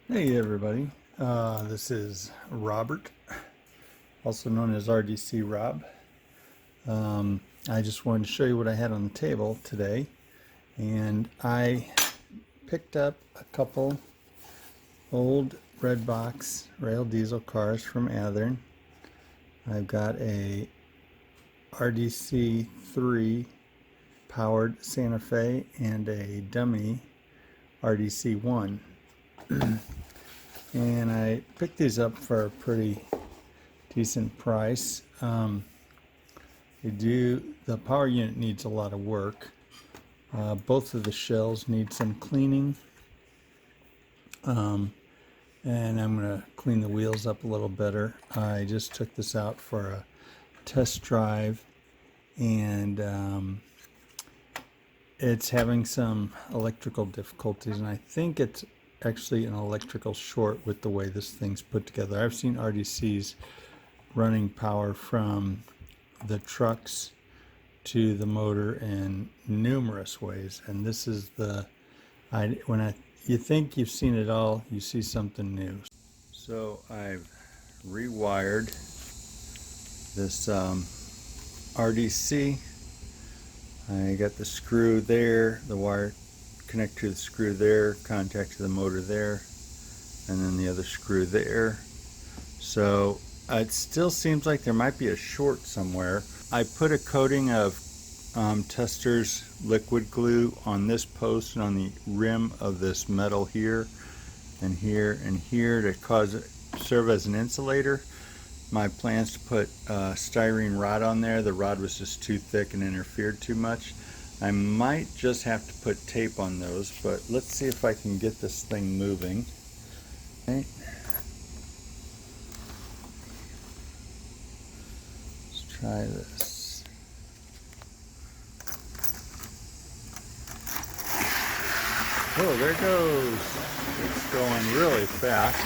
Hey everybody, this is Robert, also known as RDC Rob. I just wanted to show you what I had on the table today, and I picked up a couple old red box rail diesel cars from Athearn. I've got a RDC 3 powered Santa Fe and a dummy RDC 1. And I picked these up for a pretty decent price. The power unit needs a lot of work. Both of the shells need some cleaning. And I'm going to clean the wheels up a little better. I just took this out for a test drive, and it's having some electrical difficulties, and I think it's actually an electrical short with the way this thing's put together. I've seen RDCs running power from the trucks to the motor in numerous ways, and this is you think you've seen it all, you see something new. So I've rewired this RDC. I got the screw there, the wire connect to the screw there, contact to the motor there, and then the other screw there. So it still seems like there might be a short somewhere. I put a coating of Testor's liquid glue on this post and on the rim of this metal here and here and here to serve as an insulator. My plans to put styrene rod on there. The rod was just too thick and interfered too much. I might just have to put tape on those, but let's see if I can get this thing moving. Okay. Let's try this. Oh, there it goes. It's going really fast.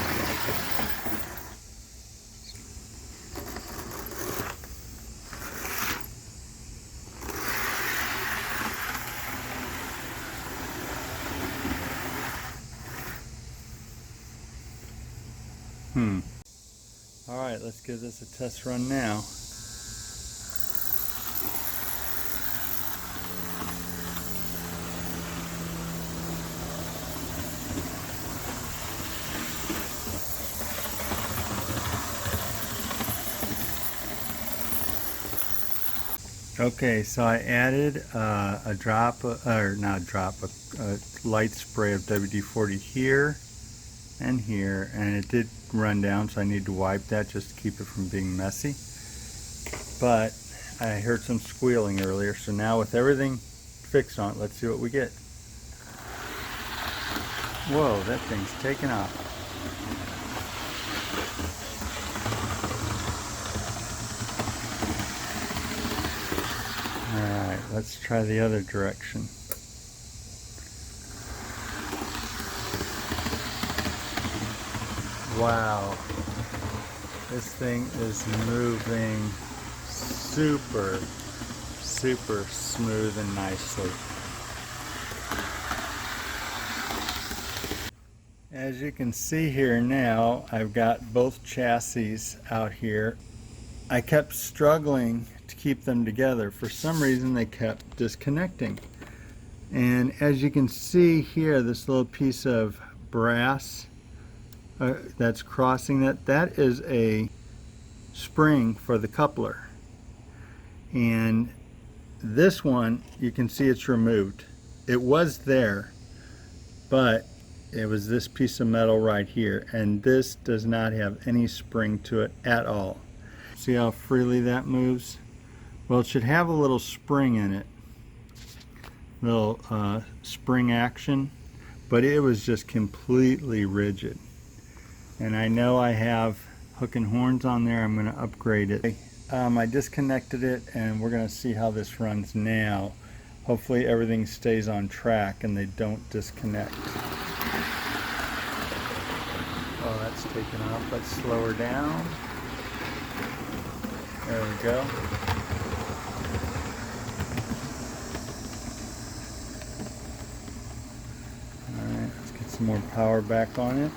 Alright, let's give this a test run now. Okay, so I added a light spray of WD-40 here and here, and it did run down, so I need to wipe that just to keep it from being messy. But I heard some squealing earlier, so now with everything fixed on it, let's see what we get. Whoa, that thing's taking off. Alright, let's try the other direction. Wow, this thing is moving super smooth and nicely. As you can see here now, I've got both chassis out here. I kept struggling to keep them together. For some reason they kept disconnecting. And as you can see here, this little piece of brass that's crossing that is a spring for the coupler. And this one, you can see it's removed. It was there, but it was this piece of metal right here, and this does not have any spring to it at all. See how freely that moves? Well, it should have a little spring in it, little spring action, but it was just completely rigid. And I know I have hook and horns on there. I'm going to upgrade it. I disconnected it, and we're going to see how this runs now. Hopefully everything stays on track and they don't disconnect. Oh, that's taken off. Let's slow her down. There we go. Alright, let's get some more power back on it.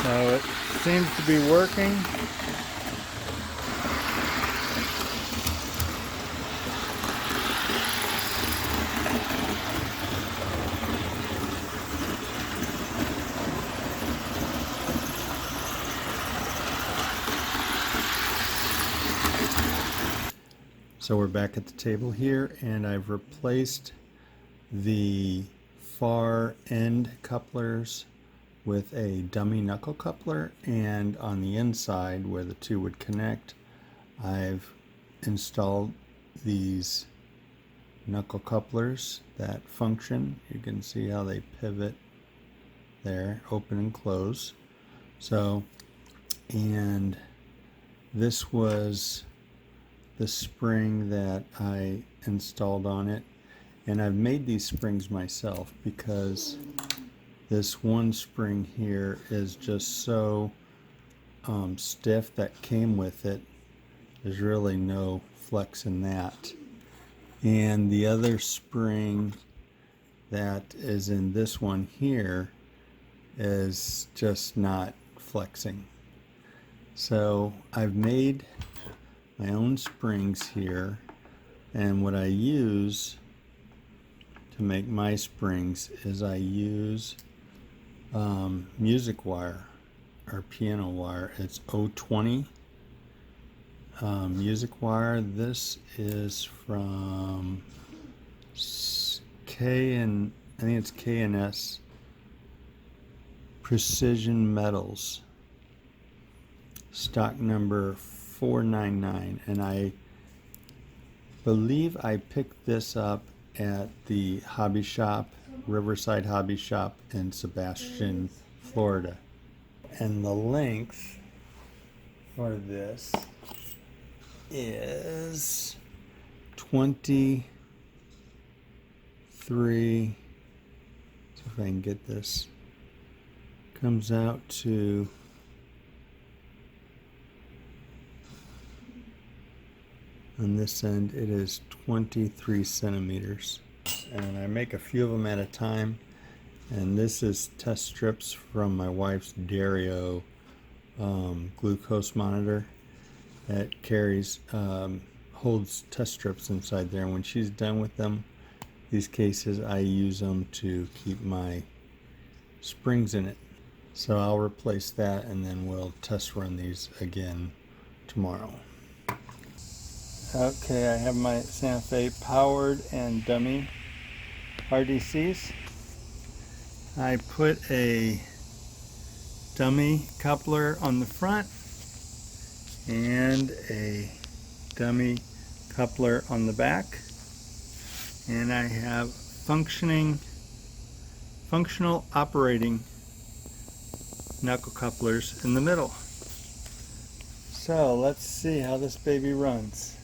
So it seems to be working. So we're back at the table here, and I've replaced the far end couplers with a dummy knuckle coupler, and on the inside where the two would connect, I've installed these knuckle couplers that function. You can see how they pivot there, open and close. So, and this was the spring that I installed on it, and I've made these springs myself because this one spring here is just so stiff that came with it. There's really no flex in that. And the other spring that is in this one here is just not flexing. So I've made my own springs here, and what I use to make my springs is I use music wire or piano wire. It's 020 music wire. This is from I think it's K&S Precision Metals, stock number 499, and I believe I picked this up at the hobby shop, Riverside Hobby Shop in Sebastian, Florida. And the length for this is 23, see if I can get this, comes out to on this end it is 23 centimeters, and I make a few of them at a time. And this is test strips from my wife's Dario glucose monitor that carries holds test strips inside there, and when she's done with them, these cases, I use them to keep my springs in it. So I'll replace that, and then we'll test run these again tomorrow. Okay, I have my Santa Fe powered and dummy RDCs. I put a dummy coupler on the front and a dummy coupler on the back, and I have functional operating knuckle couplers in the middle. So let's see how this baby runs.